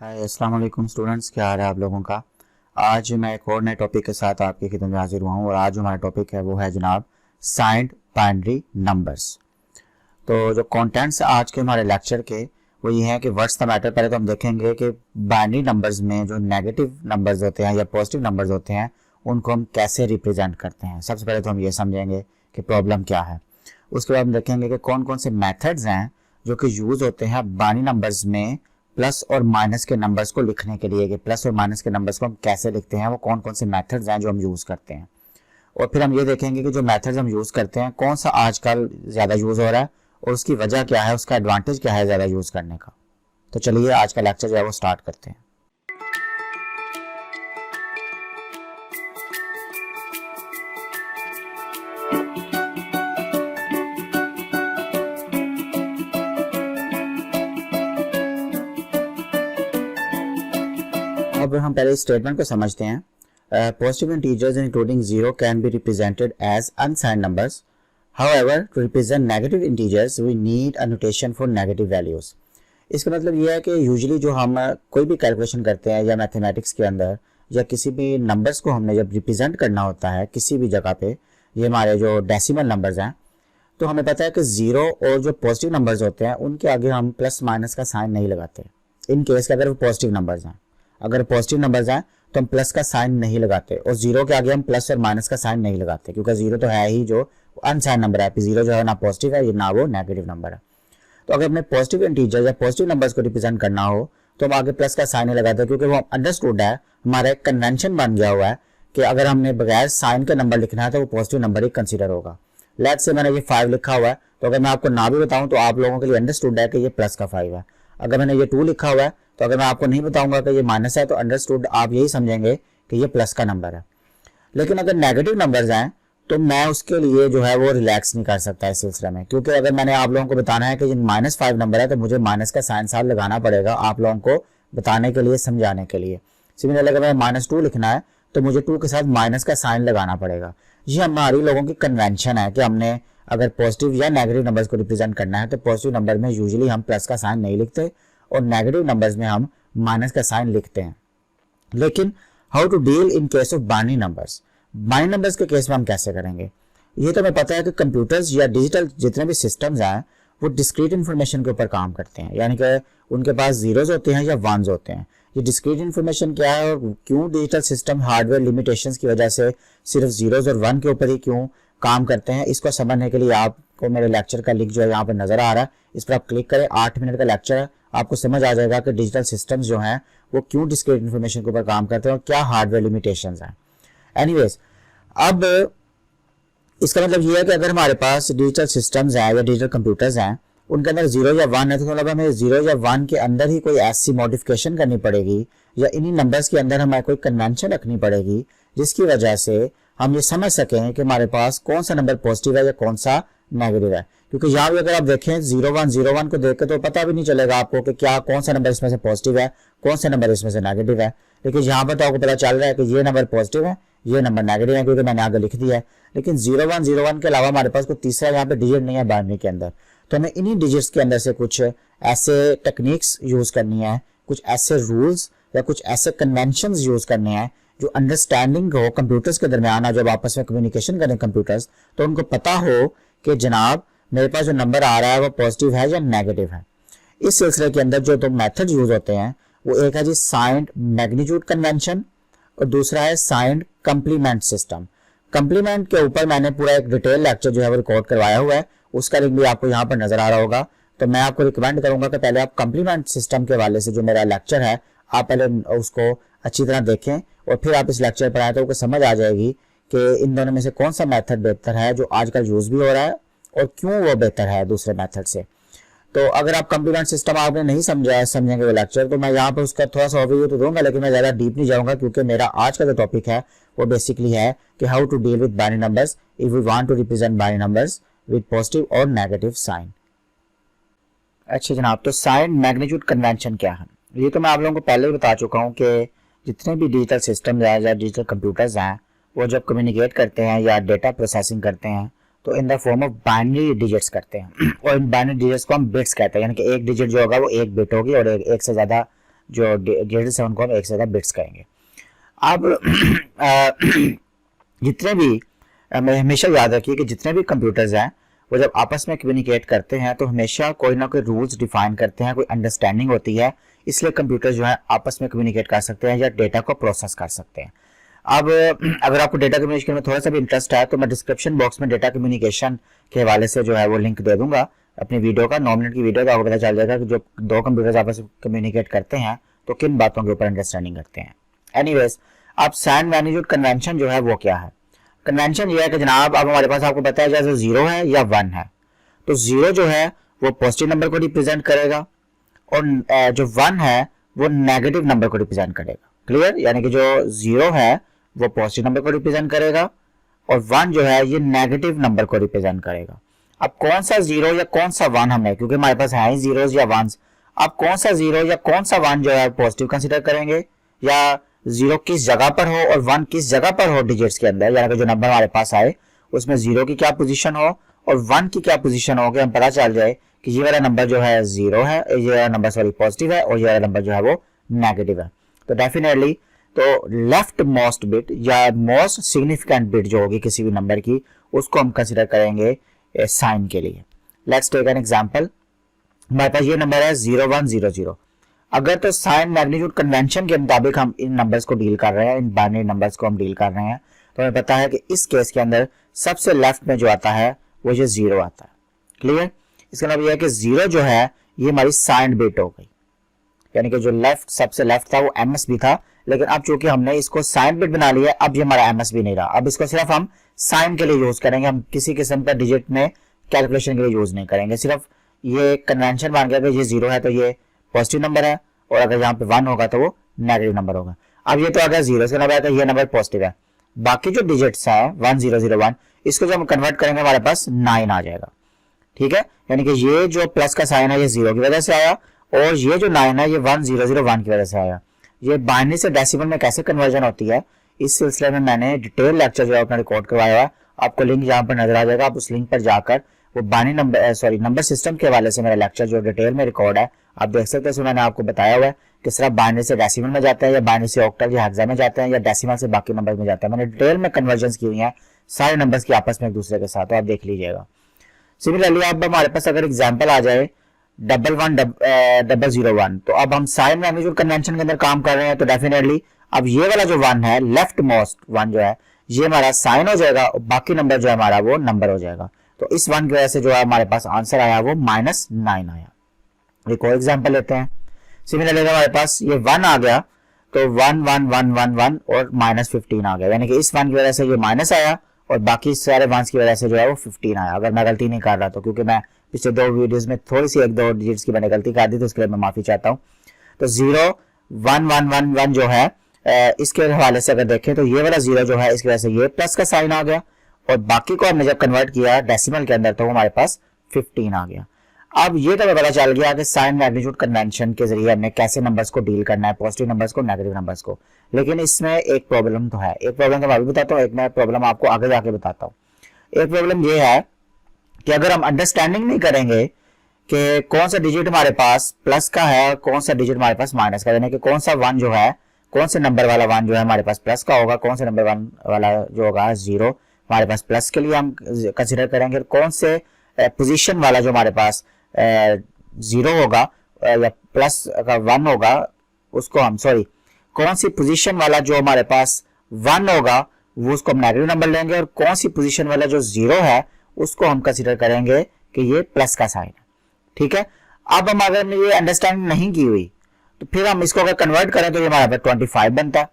हाय अस्सलाम वालेकुम स्टूडेंट्स, क्या हाल है आप लोगों का। आज मैं एक और नए टॉपिक के साथ आपकी खिदमत में हाजिर हुआ हूँ और आज जो हमारा टॉपिक है वो है जनाब साइंड बाइनरी नंबर्स। तो जो कंटेंट्स आज के हमारे लेक्चर के वो ये है कि व्हाट्स द मैटर। पहले तो हम देखेंगे कि बाइनरी नंबर्स में जो नेगेटिव नंबर्स होते हैं या पॉजिटिव नंबर्स होते हैं उनको हम कैसे रिप्रेजेंट करते हैं। सबसे पहले तो हम ये समझेंगे कि प्रॉब्लम क्या है। उसके बाद हम देखेंगे कि कौन कौन से मेथड्स हैं जो कि यूज होते हैं बाइनरी नंबर्स में प्लस और माइनस के नंबर्स को लिखने के लिए, कि प्लस और माइनस के नंबर्स को हम कैसे लिखते हैं, वो कौन कौन से मेथड्स हैं जो हम यूज करते हैं। और फिर हम ये देखेंगे कि जो मेथड्स हम यूज करते हैं कौन सा आजकल ज्यादा यूज हो रहा है और उसकी वजह क्या है, उसका एडवांटेज क्या है ज्यादा यूज करने का। तो चलिए आज का लेक्चर जो है वो स्टार्ट करते हैं। अब हम पहले स्टेटमेंट को समझते हैं। Positive integers including zero can be represented as unsigned numbers. However, to represent negative integers, we need a notation for negative values. इसका मतलब ये है कि यूजुअली जो हम कोई भी कैलकुलेशन करते हैं या मैथमेटिक्स के अंदर या किसी भी नंबर्स को हमने जब रिप्रेजेंट करना होता है किसी भी जगह पे, ये हमारे जो डेसिमल नंबर्स हैं, तो हमें पता है कि जीरो और जो पॉजिटिव नंबर्स होते हैं उनके आगे हम प्लस माइनस का साइन नहीं लगाते। इन केस के अगर वो पॉजिटिव नंबर्स हैं, अगर पॉजिटिव नंबर्स हैं तो हम प्लस का साइन नहीं लगाते और जीरो के आगे हम प्लस और माइनस का साइन नहीं लगाते, क्योंकि जीरो तो है ही जो अनसाइन नंबर है। जीरो जो है ना पॉजिटिव है ना वो नेगेटिव नंबर है। तो अगर हमें पॉजिटिव इंटीजर या पॉजिटिव नंबर्स को रिप्रेजेंट करना हो तो हम आगे प्लस का साइन नहीं लगाते, क्योंकि वो अंडरस्टूड है, हमारा एक कन्वेंशन बन गया हुआ है कि अगर हमने बगैर साइन के नंबर लिखना है तो वो पॉजिटिव नंबर ही कंसिडर होगा। लेट्स से मैंने ये 5 लिखा हुआ है, तो अगर मैं आपको ना भी बताऊं तो आप लोगों के लिए अंडरस्टूड है कि ये प्लस का 5 है। अगर मैंने ये 2 लिखा हुआ है तो अगर मैं आपको नहीं बताऊंगा कि ये माइनस है तो अंडरस्टूड आप यही समझेंगे कि ये प्लस का नंबर है। लेकिन अगर नेगेटिव नंबर्स हैं तो मैं उसके लिए जो है वो रिलैक्स नहीं कर सकता इस सिलसिले में, क्योंकि अगर मैंने आप लोगों को बताना है कि ये -5 नंबर है तो मुझे माइनस का साइन साथ लगाना पड़ेगा आप लोगों को बताने के लिए, समझाने के लिए। सिमिलरली अगर मैं -2 लिखना है तो मुझे 2 के साथ माइनस का साइन लगाना पड़ेगा। ये हमारी लोगों की कन्वेंशन है कि हमने अगर पॉजिटिव या नेगेटिव नंबर्स को रिप्रेजेंट करना है तो पॉजिटिव नंबर में यूजुअली हम प्लस का साइन नहीं लिखते और नेगेटिव नंबर्स में हम माइनस का साइन लिखते हैं। लेकिन how to deal in case of binary numbers, binary numbers के केस में हम कैसे करेंगे। ये तो हमें पता है कि कंप्यूटर्स या डिजिटल जितने भी सिस्टम्स हैं वो डिस्क्रीट इन्फॉर्मेशन के ऊपर काम करते हैं, यानी कि उनके पास जीरोज होते हैं या वंस होते हैं। ये डिस्क्रीट इन्फॉर्मेशन क्या है और क्यों डिजिटल सिस्टम हार्डवेयर लिमिटेशंस की वजह से सिर्फ जीरोज और वन के ऊपर ही क्यों काम करते हैं, इसको समझने के लिए आपको मेरे लेक्चर का लिंक जो है यहाँ पर नजर आ रहा है, इस पर आप क्लिक करें। 8 मिनट का लेक्चर है, आपको समझ आ जाएगा कि डिजिटल सिस्टम्स जो हैं वो क्यों डिस्क्रीट इन्फॉर्मेशन के ऊपर काम करते हैं और क्या हार्डवेयर लिमिटेशंस हैं। एनीवेज, अब इसका मतलब ये है कि अगर हमारे पास डिजिटल सिस्टम्स हैं या डिजिटल कंप्यूटर्स हैं उनके अंदर जीरो या वन है तो मतलब हमें जीरो या वन के अंदर ही कोई ऐसी मॉडिफिकेशन करनी पड़ेगी या इन्हीं नंबर्स के अंदर हमें कोई कन्वेंशन रखनी पड़ेगी जिसकी वजह से हम ये समझ सकें कि हमारे पास कौन सा नंबर पॉजिटिव है या कौन सा नेगेटिव है। क्योंकि यहाँ भी अगर आप देखें 01 को देख के तो पता भी नहीं चलेगा आपको कि क्या कौन सा नंबर इसमें से पॉजिटिव है कौन सा नंबर इसमें से नेगेटिव है। लेकिन यहाँ पर तो आपको पता चल रहा है कि ये नंबर पॉजिटिव है ये नंबर नेगेटिव है, क्योंकि मैंने आगे लिख दिया है। लेकिन 01 के अलावा हमारे पास कोई तीसरा यहाँ पे डिजिट नहीं है बाइनरी के अंदर, तो हमें इन्हीं डिजिट्स के अंदर से कुछ ऐसे टेक्निक्स यूज करनी है, कुछ ऐसे रूल्स या कुछ ऐसे कन्वेंशंस यूज करने हैं जो अंडरस्टैंडिंग हो कंप्यूटर्स के दरमियान। जब आपस में कम्युनिकेशन करें कंप्यूटर्स तो उनको पता हो कि जनाब मेरे पास जो नंबर आ रहा है वो पॉजिटिव है या नेगेटिव है। इस सिलसिले के अंदर जो 2 मेथड यूज होते हैं वो एक है जी साइंड मैग्नीट्यूड कन्वेंशन और दूसरा है साइंड कंप्लीमेंट सिस्टम। कंप्लीमेंट के ऊपर मैंने पूरा एक डिटेल लेक्चर जो है वो रिकॉर्ड करवाया हुआ है, उसका लिंक भी आपको यहाँ पर नजर आ रहा होगा। तो मैं आपको रिकमेंड करूंगा कि पहले आप कंप्लीमेंट सिस्टम के हवाले से जो मेरा लेक्चर है आप पहले उसको अच्छी तरह देखें और फिर आप इस लेक्चर पर आए तो आपको समझ आ जाएगी कि इन दोनों में से कौन सा मेथड बेहतर है जो आजकल यूज भी हो रहा है और क्यों वो बेहतर है दूसरे मेथड से। तो अगर आप कंप्लीमेंट सिस्टम आपने नहीं समझेंगे वो लेक्चर तो मैं यहाँ पर उसका थोड़ा सा ओवरव्यू तो दूंगा, लेकिन मैं ज़्यादा डीप नहीं जाऊंगा क्योंकि मेरा आज का जो टॉपिक है वो बेसिकली है कि how to deal with binary numbers if we want to represent binary numbers with positive और नेगेटिव साइन। अच्छा जनाब, तो साइन मैग्नीट्यूड कन्वेंशन क्या है ये तो मैं आप लोगों को पहले ही बता चुका हूँ कि जितने भी डिजिटल सिस्टम हैं या डिजिटल कंप्यूटर्स हैं वो जब कम्युनिकेट करते हैं या डेटा प्रोसेसिंग करते हैं तो in the form of binary digits करते हैं और इन बाइनरी डिजिट्स को हम बिट्स कहते हैं, यानी कि एक डिजिट जो होगा वो एक बिट होगी और एक से ज्यादा जो डिजिट 7 को हम एक से ज़्यादा बिट्स कहेंगे। अब जितने भी हमेशा याद रखिए कि जितने भी कंप्यूटर्स हैं वो जब आपस में कम्युनिकेट करते हैं तो हमेशा कोई ना कोई रूल्स डिफाइन करते हैं, कोई अंडरस्टैंडिंग होती है, इसलिए कंप्यूटर जो है आपस में कम्युनिकेट कर सकते हैं या डेटा को प्रोसेस कर सकते हैं। अब अगर आपको डेटा कम्युनिकेशन में थोड़ा सा भी इंटरेस्ट है तो मैं डिस्क्रिप्शन बॉक्स में डेटा कम्युनिकेशन के हवाले से जो है वो लिंक दे दूंगा अपनी वीडियो का, 9 मिनट की वीडियो, तो आपको पता चल जाएगा कि जो दो कंप्यूटर्स आपस में कम्युनिकेट करते हैं तो किन बातों के ऊपर अंडरस्टैंडिंग करते हैं। एनीवेज, अब साइन मैग्नीट्यूड कन्वेंशन जो है वो क्या है? कन्वेंशन ये है कि जनाब अब हमारे पास आपको पता है जैसे 0 है या 1 है, तो 0 जो है वो पॉजिटिव नंबर को रिप्रेजेंट करेगा और जो 1 है वो नेगेटिव नंबर को रिप्रेजेंट करेगा। क्लियर? यानी कि जो 0 है वो पॉजिटिव नंबर को रिप्रेजेंट करेगा और 1 जो है ये नेगेटिव नंबर को रिप्रेजेंट करेगा। अब कौन सा 0 या कौन सा 1 हमने, क्योंकि हमारे पास है ही जीरोस या 1s, अब कौन सा 0 या कौन सा 1 जो है पॉजिटिव कंसीडर करेंगे, या 0 किस जगह पर हो और 1 किस जगह पर हो डिजिट्स के अंदर, यानी कि जो नंबर हमारे पास आए उसमें 0 की क्या पोजीशन हो और 1 की क्या पोजीशन हो, कि हम पता चल जाए कि ये वाला नंबर जो है 0 है, ये वाला नंबर सॉरी पॉजिटिव है और ये वाला नंबर जो है वो नेगेटिव है। तो डेफिनेटली तो लेफ्ट मोस्ट बिट या मोस्ट सिग्निफिकेंट बिट जो होगी किसी भी नंबर की, उसको हम कंसीडर करेंगे साइन के लिए। Let's take an example. हमारे पास ये नंबर है 0100। अगर तो साइन मैग्नीट्यूड कन्वेंशन के मुताबिक हम इन नंबर्स को डील कर रहे हैं, इन बाइनरी नंबर्स को हम डील कर रहे हैं, तो हमें पता है कि इस केस के अंदर सबसे लेफ्ट में जो आता है वो ये 0 आता है। क्लियर? इसका मतलब यह है कि 0 जो है ये हमारी साइन बिट हो गई, यानी कि जो लेफ्ट सबसे लेफ्ट था वो एमएस भी था, लेकिन अब चूंकि हमने इसको साइन बिट बना लिया, अब ये हमारा एमएस भी नहीं रहा, अब इसको सिर्फ हम साइन के लिए यूज करेंगे, हम किसी किस्म का डिजिट में कैलकुलेशन के लिए यूज नहीं करेंगे। सिर्फ ये कन्वेंशन बन गया कि ये 0 है तो ये पॉजिटिव नंबर है और अगर यहाँ पे 1 होगा तो वो नेगेटिव नंबर होगा। अब ये तो आ गया 0, इसका मतलब है कि ये नंबर पॉजिटिव है। बाकी जो डिजिट्स है 1001, इसको जब हम कन्वर्ट करेंगे हमारे पास 9 आ जाएगा। ठीक है? यानी कि ये जो प्लस का साइन है ये 0 की वजह से आया और ये जो 9 है ये 1001 की वजह से आया। ये बाइनरी से डेसिमल में कैसे कन्वर्जन होती है इस सिलसिले में मैंने डिटेल लेक्चर जो है अपना रिकॉर्ड करवाया हुआ है, आपको लिंक यहाँ पर नजर आ जाएगा, आप उस लिंक पर जाकर वो बाइनरी नंबर सिस्टम के हवाले से मेरा लेक्चर जो डिटेल में रिकॉर्ड है आप देख सकते हैं। मैंने आपको बताया हुआ है किस तरह बाइनरी से डेसिमल में जाता है या बाइनरी से ऑक्टल या हेक्सा में जाते हैं या डेसिमल से बाकी नंबर में जाता है। मैंने डिटेल में कन्वर्जन की हुई है सारे नंबर्स की आपस में एक दूसरे के साथ, तो आप देख लीजिएगा। सिमिलरली अब हमारे पास अगर एग्जाम्पल आ जाए 11001, तो अब हम साइन मैग्नीट्यूड कन्वेंशन के अंदर काम कर रहे हैं, तो डेफिनेटली अब ये वाला जो 1 है लेफ्ट मोस्ट 1 जो है ये हमारा साइन हो जाएगा और बाकी नंबर जो है हमारा वो नंबर हो जाएगा। तो इस 1 की वजह से जो है हमारे पास आंसर आया वो -9 आया। एक और एग्जांपल लेते हैं। सिमिलरली हमारे पास ये 1 आ गया तो 1 1 1 1 1 और -15 आ गया, यानी कि इस 1 की वजह से ये माइनस आया और बाकी सारे 1s की वजह से जो है वो 15 आया। अगर मैं गलती नहीं कर रहा तो, क्योंकि मैं पिछले 2 वीडियोस में थोड़ी सी 1-2 डिजिट्स की मैंने गलती कर दी तो उसके लिए मैं माफी चाहता हूँ। तो 0 1 1 1 1 जो है इसके हवाले से अगर देखें तो ये वाला 0 जो है इसकी वजह से ये प्लस का साइन आ गया और बाकी को हमने जब कन्वर्ट किया डेसिमल के अंदर तो हमारे पास 15 आ गया। अब ये तो पता चल गया कि साइन मैग्नीट्यूड कन्वेंशन के जरिए हमने कैसे नंबर्स को डील करना है, पॉजिटिव नंबर्स को, नेगेटिव नंबर्स को। लेकिन इसमें एक प्रॉब्लम तो है, एक प्रॉब्लम तो मैं अभी बताता हूँ, एक मैं प्रॉब्लम आपको आगे जाके बताता हूँ। एक प्रॉब्लम ये है कि अगर हम अंडरस्टैंडिंग नहीं करेंगे कि कौन सा डिजिट हमारे पास प्लस का है, कौन सा डिजिट हमारे पास माइनस का, यानी कि कौन सा 1 जो है, कौन से नंबर वाला 1 जो है हमारे पास प्लस का होगा, कौन से नंबर 1 वाला जो होगा 0 हमारे पास प्लस के लिए हम कंसिडर करेंगे, कौन से पोजीशन वाला जो हमारे पास 0 होगा या प्लस का 1 होगा उसको हम कौन सी पोजीशन वाला जो हमारे पास 1 होगा वो उसको हम नेगेटिव नंबर लेंगे और कौन सी पोजीशन वाला जो 0 है उसको हम कंसीडर करेंगे कि ये प्लस का साइन है। ठीक है? अब हम अगर ये अंडरस्टैंडिंग नहीं की हुई तो फिर हम इसको अगर कन्वर्ट करें तो ये हमारे पास 25 बनता है।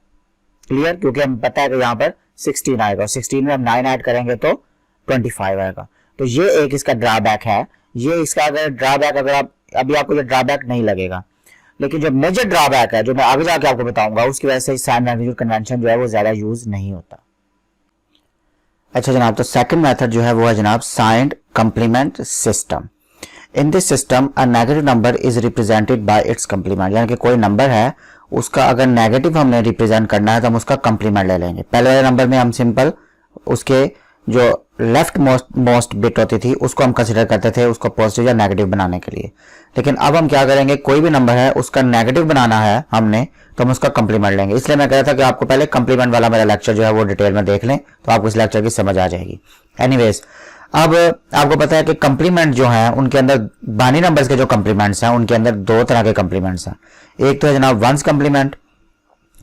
क्लियर? क्योंकि हम पता है कि यहाँ पर 16 आएगा और 16 में हम 9 ऐड करेंगे तो 25 आएगा। तो ये एक इसका ड्रॉबैक है। ये इसका अगर ड्रॉबैक अगर आप अभी आपको ये ड्रॉबैक नहीं लगेगा, लेकिन जो मेजर ड्रॉबैक है जो मैं आगे जाके आपको बताऊंगा उसकी वजह से साइन मैग्नीट्यूड कन्वेंशन जो है वो ज्यादा यूज नहीं होता। अच्छा जनाब, तो सेकंड मेथड जो है वो है जनाब signed complement system. In this system a negative number is represented by it's complement, यानी कि कोई नंबर है उसका अगर नेगेटिव हमने रिप्रेजेंट करना है तो हम उसका कंप्लीमेंट ले लेंगे। पहले वाले नंबर में हम सिंपल उसके जो लेफ्ट मोस्ट बिट होती थी उसको हम कंसिडर करते थे उसको पॉजिटिव या नेगेटिव बनाने के लिए। लेकिन अब हम क्या करेंगे, कोई भी नंबर है उसका नेगेटिव बनाना है हमने तो हम उसका कंप्लीमेंट लेंगे। इसलिए मैं कह रहा था कि आपको पहले कंप्लीमेंट वाला मेरा लेक्चर जो है वो डिटेल में देख लें तो आपको इस लेक्चर की समझ आ जाएगी। एनीवेज, अब आपको पता है कि कंप्लीमेंट जो है उनके अंदर बाइनरी नंबर्स के जो कंप्लीमेंट्स हैं उनके अंदर दो तरह के कंप्लीमेंट्स हैं। एक तो है जनाब वंस कंप्लीमेंट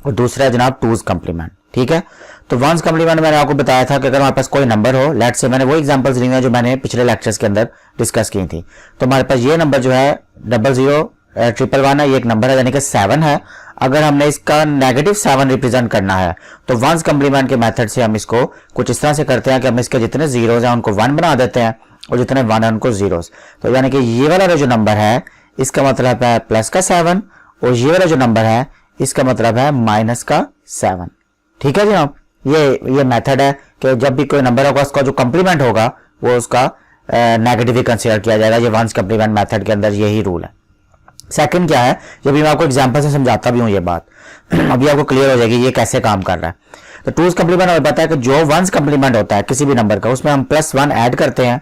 और दूसरा है जनाब टूज कंप्लीमेंट। ठीक है, तो वंस कंप्लीमेंट मैंने आपको बताया था कि अगर हमारे पास कोई नंबर हो, लेट्स से मैंने वो एग्जांपल्स ली हैं जो मैंने पिछले लेक्चर्स के अंदर डिस्कस की थी। तो हमारे पास ये नंबर जो है 000111 है, ये एक नंबर है यानी कि 7 है। अगर हमने इसका नेगेटिव 7 रिप्रेजेंट करना है तो वंस कंप्लीमेंट के मेथड से हम इसको कुछ इस तरह से करते हैं कि हम इसके जितने जीरोज हैं उनको 1 बना देते हैं और जितने 1 है उनको जीरोज। तो यानी कि ये वाला जो नंबर है इसका मतलब है प्लस का 7 और ये वाला जो नंबर है इसका मतलब है माइनस का 7। ठीक है जनाब, ये मेथड है कि जब भी कोई नंबर होगा उसका जो कंप्लीमेंट होगा वो उसका नेगेटिव ही कंसीडर किया जाएगा। ये वंस कंप्लीमेंट मेथड के अंदर यही रूल है। सेकंड क्या है, जब मैं आपको एग्जांपल से समझाता भी हूं ये बात अभी आपको क्लियर हो जाएगी ये कैसे काम कर रहा है। तो टूज कंप्लीमेंट हमें पता है कि जो वंस कंप्लीमेंट होता है किसी भी नंबर का उसमें हम +1 ऐड करते हैं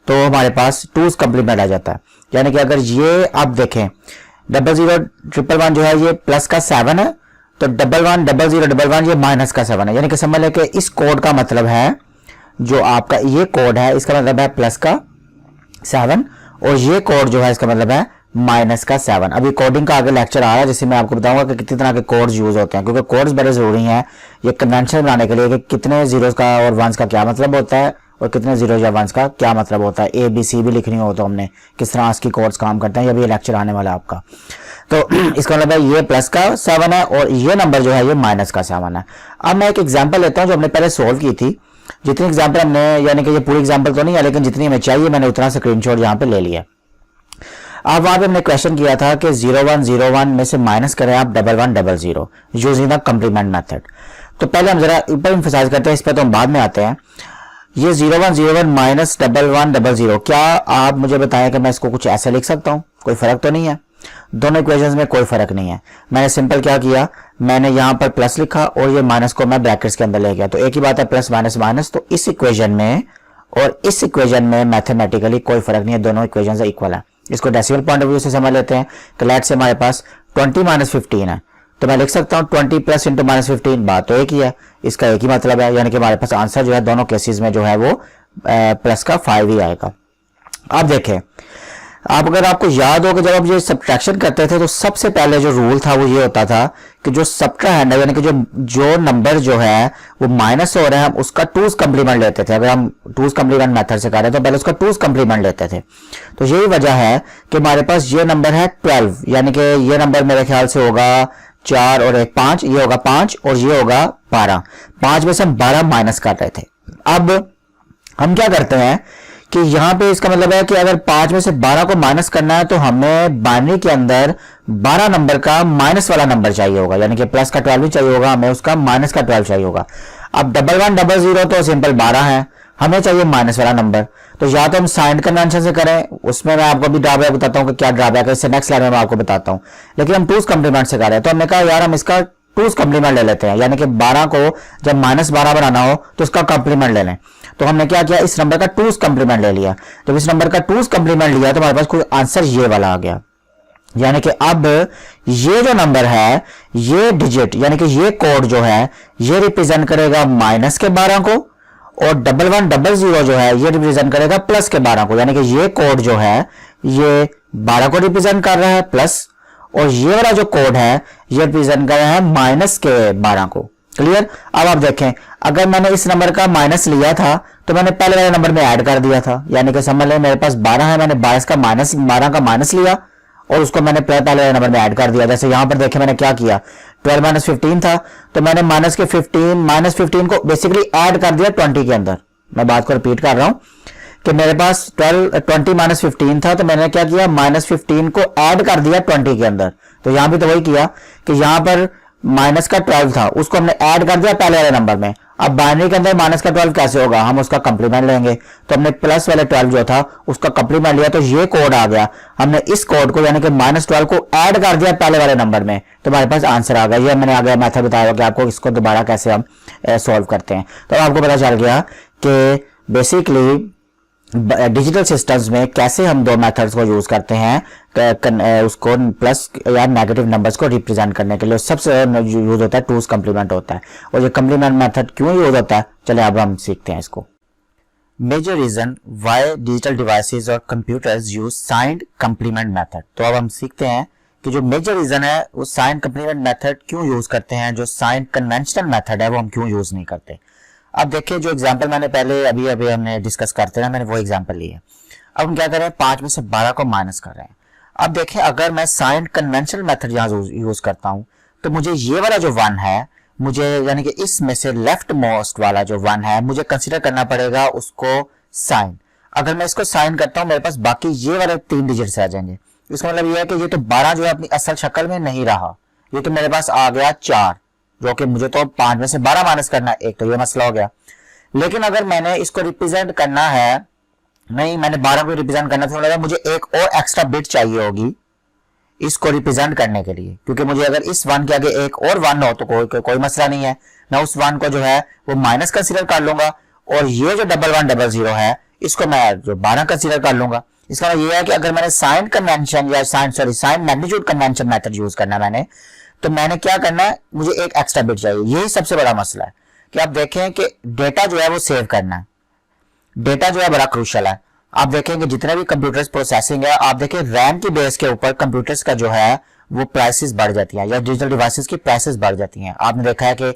तो हमारे पास टूज कंप्लीमेंट आ जाता है। यानी कि अगर ये आप देखें 000111 जो है ये प्लस का 7 है तो 110011 ये माइनस का 7 है। यानी कि समझ लें कि इस कोड का मतलब है जो आपका ये कोड है इसका मतलब है प्लस का 7 और ये कोड जो है इसका मतलब है माइनस का 7। अभी कोडिंग का आगे लेक्चर आ रहा है जिससे मैं आपको बताऊंगा कि कितनी तरह के कोड्स यूज होते हैं, क्योंकि कोड्स बड़े जरूरी हैं ये कन्वेंशन बनाने के लिए कि कितने जीरोस का और वंस का क्या मतलब होता है और कितने जीरो या वंस का क्या मतलब होता है। ABC भी लिखनी हो तो हमने किस तरह इसकी कोड्स काम करते हैं, ये भी लेक्चर आने वाला है आपका। तो इसका मतलब है ये प्लस का 7 है और ये नंबर जो है ये माइनस का 7 है। अब मैं एक एग्जांपल लेता हूं जो हमने पहले सोल्व की थी। जितनी एग्जांपल हमने, यानी कि ये पूरी एग्जांपल तो नहीं है लेकिन जितनी हमें चाहिए मैंने उतना स्क्रीनशॉट यहां पे ले लिया। अब वहां पे हमने क्वेश्चन किया था कि 0101 में से माइनस करें आप 1100 यूजिंग द कंप्लीमेंट मेथड। तो पहले हम जरा ऊपर एम्फसाइज करते हैं, इस पर तो हम बाद में आते हैं। ये 0101 माइनस 1100, क्या आप मुझे बताएं कि मैं इसको कुछ ऐसे लिख सकता हूं? कोई फर्क तो नहीं है, दोनों इक्वेशंस में कोई फर्क नहीं है। मैंने सिंपल क्या किया, मैंने यहां पर प्लस लिखा और ये माइनस को मैं ब्रैकेट्स के अंदर ले गया। तो एक ही बात है प्लस माइनस माइनस। तो इस इक्वेशन में और इस इक्वेशन में मैथमेटिकली कोई फर्क नहीं है, दोनों इक्वेशन इक्वल है। इसको डेसिमल पॉइंट ऑफ व्यू से समझ लेते हैं कि लेट से हमारे पास 20 माइनस 15 है तो मैं लिख सकता हूं 20 प्लस इंटू माइनस 15। बात तो एक ही है, इसका एक ही मतलब है, यानी कि हमारे पास आंसर जो है दोनों केसेस में जो है वो प्लस का 5 ही आएगा। अब देखें, आप अगर आपको याद हो कि जब आप ये सब्ट्रैक्शन करते थे तो सबसे पहले जो रूल था वो ये होता था कि जो सब्ट्रैंड है यानी कि जो नंबर जो है वो माइनस हो रहा है हम उसका टूज कंप्लीमेंट लेते थे। अगर हम टूज कंप्लीमेंट मेथड से कर रहे हैं तो पहले उसका टूज कंप्लीमेंट लेते थे। तो यही वजह है कि हमारे पास ये नंबर है 12, यानी कि ये नंबर मेरे ख्याल से होगा 4 और 1 5, ये होगा 5 और ये होगा 12। 5 में से हम 12 माइनस कर रहे थे। अब हम क्या करते हैं कि यहां पे इसका मतलब है कि अगर 5 में से 12 को माइनस करना है तो हमें बाइनरी के अंदर 12 नंबर का माइनस वाला नंबर चाहिए होगा, यानी कि प्लस का 12 भी चाहिए होगा, हमें उसका माइनस का 12 चाहिए होगा। अब 1100 तो सिंपल 12 है, हमें चाहिए माइनस वाला नंबर। तो या तो हम साइन कन्वेंशन से करें, उसमें मैं आपको भी ड्रॉबैक बताता हूं कि क्या ड्रॉबैक है, इससे नेक्स्ट स्लाइड में मैं आपको बताता हूं। लेकिन हम टूज कंप्लीमेंट से कर रहे हैं तो हमने कहा यार हम इसका टूज कंप्लीमेंट ले लेते हैं, यानी कि 12 को जब -12 बनाना हो तो उसका कंप्लीमेंट ले लें। तो हमने क्या किया, इस नंबर का टूज कंप्लीमेंट ले लिया। जब इस नंबर का टूज कंप्लीमेंट लिया तो हमारे पास कोई आंसर ये वाला आ गया, यानी कि अब ये जो नंबर है ये डिजिट यानी कि ये कोड जो है ये रिप्रेजेंट करेगा माइनस के 12 को और 1100 जो है ये रिप्रेजेंट करेगा प्लस के 12 को, यानी कि ये कोड जो है ये 12 को रिप्रेजेंट कर रहा है प्लस, और ये वाला जो कोड है ये रिप्रेजेंट कर रहा है माइनस के 12 को। क्लियर? अब आप देखें, अगर मैंने इस नंबर का माइनस लिया था तो मैंने पहले वाले नंबर में ऐड कर दिया था, यानी कि समझ लें मेरे पास 12 है, मैंने 12 का माइनस लिया और उसको मैंने पहले वाले नंबर में ऐड कर दिया। जैसे यहां पर देखें मैंने क्या किया, 12 माइनस 15 था तो मैंने माइनस 15 को बेसिकली ऐड कर दिया 20 के अंदर। मैं बात को रिपीट कर रहा हूं कि मेरे पास 20 माइनस 15 था तो मैंने क्या किया, माइनस 15 को ऐड कर दिया 20 के अंदर। तो यहां भी तो वही किया कि यहां पर माइनस का 12 था उसको हमने ऐड कर दिया पहले वाले नंबर में। अब बाइनरी के अंदर माइनस का 12 कैसे होगा, हम उसका कंप्लीमेंट लेंगे। तो हमने प्लस वाले 12 जो था उसका कंप्लीमेंट लिया तो ये कोड आ गया, हमने इस कोड को यानी कि -12 को ऐड कर दिया पहले वाले नंबर में तो हमारे पास आंसर आ गया। ये मैंने आगे मेथड बताया कि आपको इसको दोबारा कैसे हम सॉल्व करते हैं। तो आपको पता चल गया कि बेसिकली डिजिटल सिस्टम्स में कैसे हम दो मेथड्स को यूज करते हैं उसको प्लस या नेगेटिव नंबर्स को रिप्रेजेंट करने के लिए। सबसे यूज होता है टूज कंप्लीमेंट होता है। और ये कंप्लीमेंट मेथड क्यों यूज होता है, चलिए अब हम सीखते हैं इसको। Major reason why digital devices और computers use signed complement method. तो अब हम सीखते हैं कि जो मेजर रीजन है वो साइंड कंप्लीमेंट मेथड क्यों यूज करते हैं, जो साइंड कन्वेंशनल मेथड है वो हम क्यों यूज नहीं करते। अब देखिए जो एग्जांपल मैंने पहले अभी हमने डिस्कस करते हैं, मैंने वो एग्जांपल लिया। अब हम क्या कर रहे हैं, 5 में से 12 को माइनस कर रहे हैं। अब देखिए अगर मैं साइंड कन्वेंशनल मेथड यहाँ यूज करता हूं तो मुझे ये वाला जो 1 है, मुझे यानी कि इसमें से लेफ्ट मोस्ट वाला जो 1 है मुझे कंसीडर करना पड़ेगा उसको साइन। अगर मैं इसको साइन करता हूं मेरे पास बाकी ये वाले 3 डिजिट्स आ जाएंगे। इसका मतलब ये है कि ये तो 12 जो है अपनी असल शक्ल में नहीं रहा, ये तो मेरे पास आ गया 4, जो कि मुझे तो 5 में से 12 माइनस करना है, एक तो ये मसला हो गया। लेकिन अगर मैंने इसको रिप्रेजेंट करना है, नहीं मैंने 12 को रिप्रेजेंट करना था, मुझे एक और एक्स्ट्रा बिट चाहिए होगी इसको रिप्रेजेंट करने के लिए, क्योंकि मुझे अगर इस 1 के आगे एक और 1 हो तो कोई मसला नहीं है, मैं उस 1 को जो है वो माइनस कंसीडर कर लूंगा और ये जो 1100 है इसको मैं जो 12 कंसीडर कर लूंगा। इसका मतलब ये है कि अगर मैंने साइन कन्वेंशन या sign magnitude convention method use करना मैंने, तो मैंने क्या करना है, मुझे एक एक्स्ट्रा बिट चाहिए। यही सबसे बड़ा मसला है कि आप देखें कि डेटा जो है वो सेव करना है, डेटा जो है बड़ा क्रूशियल है। आप देखेंगे जितने भी कंप्यूटर्स प्रोसेसिंग है, आप देखें रैम की बेस के ऊपर कंप्यूटर्स का जो है वो प्राइसेस बढ़ जाती हैं या डिजिटल डिवाइसेस की प्राइसेस बढ़ जाती हैं। आपने देखा है कि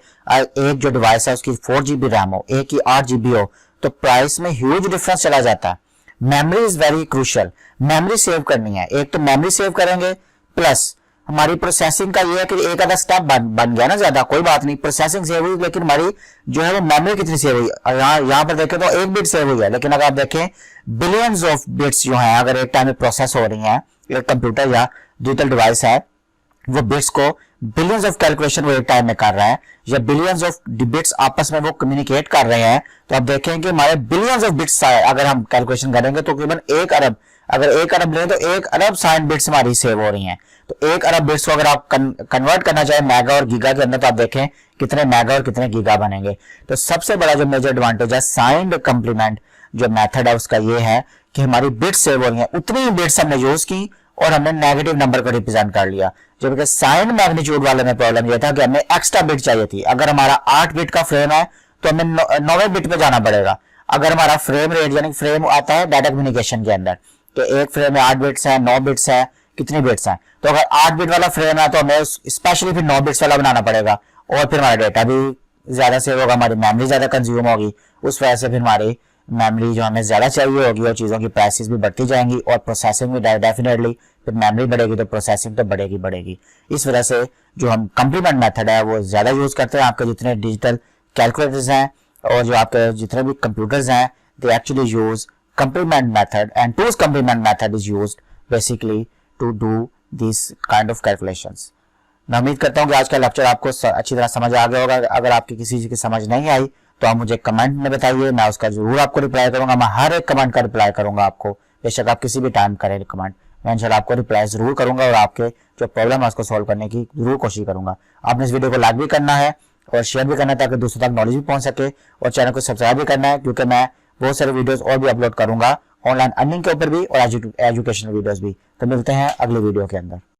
एक जो डिवाइस है उसकी 4 GB रैम हो, एक की 8 GB हो, तो प्राइस में ह्यूज डिफरेंस चला जाता है। Memory is very crucial, memory save करनी है, एक तो मेमोरी सेव करेंगे प्लस हमारी प्रोसेसिंग का ये है कि एक आधा स्टेप बन गया ना, ज्यादा कोई बात नहीं, प्रोसेसिंग सेव हुई, लेकिन हमारी जो है वो मेमोरी कितनी सेव हुई, यहाँ पर देखें तो 1 बिट सेव हुई है, लेकिन अगर आप देखें बिलियंस ऑफ बिट्स जो है अगर एक टाइम में प्रोसेस हो रही है, एक कंप्यूटर या डिजिटल डिवाइस है वो बिट्स को बिलियंस ऑफ कैलकुलेशन वो एक टाइम में कर रहा है, या बिलियंस ऑफ बिट्स आपस में वो कम्युनिकेट कर रहे हैं, तो आप देखें कि हमारे बिलियंस ऑफ बिट्स अगर हम कैलकुलेशन करेंगे तो तकरीबन 1 अरब, अगर 1 अरब लें तो 1 अरब साइन बिट्स हमारी सेव हो रही हैं। तो 1 अरब बिट्स को अगर आप कन्वर्ट करना चाहे मेगा और गीगा के अंदर, तो आप देखें कितने मेगा और कितने गीगा बनेंगे। तो सबसे बड़ा जो मेजर एडवांटेज है साइंड कंप्लीमेंट जो मेथड है उसका ये है कि हमारी बिट्स सेव हो रही हैं, उतनी ही बिट्स हमने यूज की और हमने नेगेटिव नंबर को रिप्रेजेंट कर लिया। जबकि साइन मैग्नीट्यूड वाले में प्रॉब्लम यह था कि हमें एक्स्ट्रा बिट चाहिए थी। अगर हमारा 8 बिट का फ्रेम है तो हमें 9वें बिट पे जाना पड़ेगा। अगर हमारा फ्रेम रेट यानी फ्रेम आता है डाटा कम्युनिकेशन के अंदर, तो एक फ्रेम में 8 बिट्स है, 9 बिट्स है, कितनी बिट्स हैं, तो अगर 8 बिट वाला फ्रेम है तो हमें स्पेशली फिर 9 बिट्स वाला बनाना पड़ेगा, और फिर हमारा डेटा भी ज्यादा सेव होगा, हमारी मेमोरी ज्यादा कंज्यूम होगी, उस वजह से फिर हमारी मेमोरी जो हमें ज्यादा चाहिए होगी और चीजों की प्राइसेस भी बढ़ती जाएंगी और प्रोसेसिंग भी डेफिनेटली, फिर मेमोरी बढ़ेगी तो प्रोसेसिंग तो बढ़ेगी। इस वजह से जो हम कंप्लीमेंट मेथड है वो ज्यादा यूज करते हैं। आपके जितने डिजिटल कैलकुलेटर्स हैं और जो आपके जितने भी कंप्यूटर्स हैं, they actually use complement method, and two's complement method is used basically to do these kind of calculations. मैं उम्मीद करता हूँ कि आज का लेक्चर आपको अच्छी तरह समझ आ गया होगा। अगर आपकी किसी चीज की समझ नहीं आई तो आप मुझे कमेंट में बताइए, मैं उसका जरूर आपको रिप्लाई करूंगा। मैं हर एक कमेंट का रिप्लाई करूंगा आपको, बेशक आप किसी भी टाइम करें कमेंट, मैं इंशाल्लाह आपको रिप्लाई जरूर करूंगा और आपके जो प्रॉब्लम है उसको सॉल्व करने की जरूर कोशिश करूंगा। आपने इस वीडियो को लाइक भी करना है और शेयर भी करना है ताकि दूसरों तक नॉलेज भी पहुंच सके, और चैनल को सब्सक्राइब भी करना है क्योंकि मैं बहुत सारे वीडियोस और भी अपलोड करूंगा ऑनलाइन अर्निंग के ऊपर भी और एजुकेशनल वीडियोस भी। तो मिलते हैं अगले वीडियो के अंदर।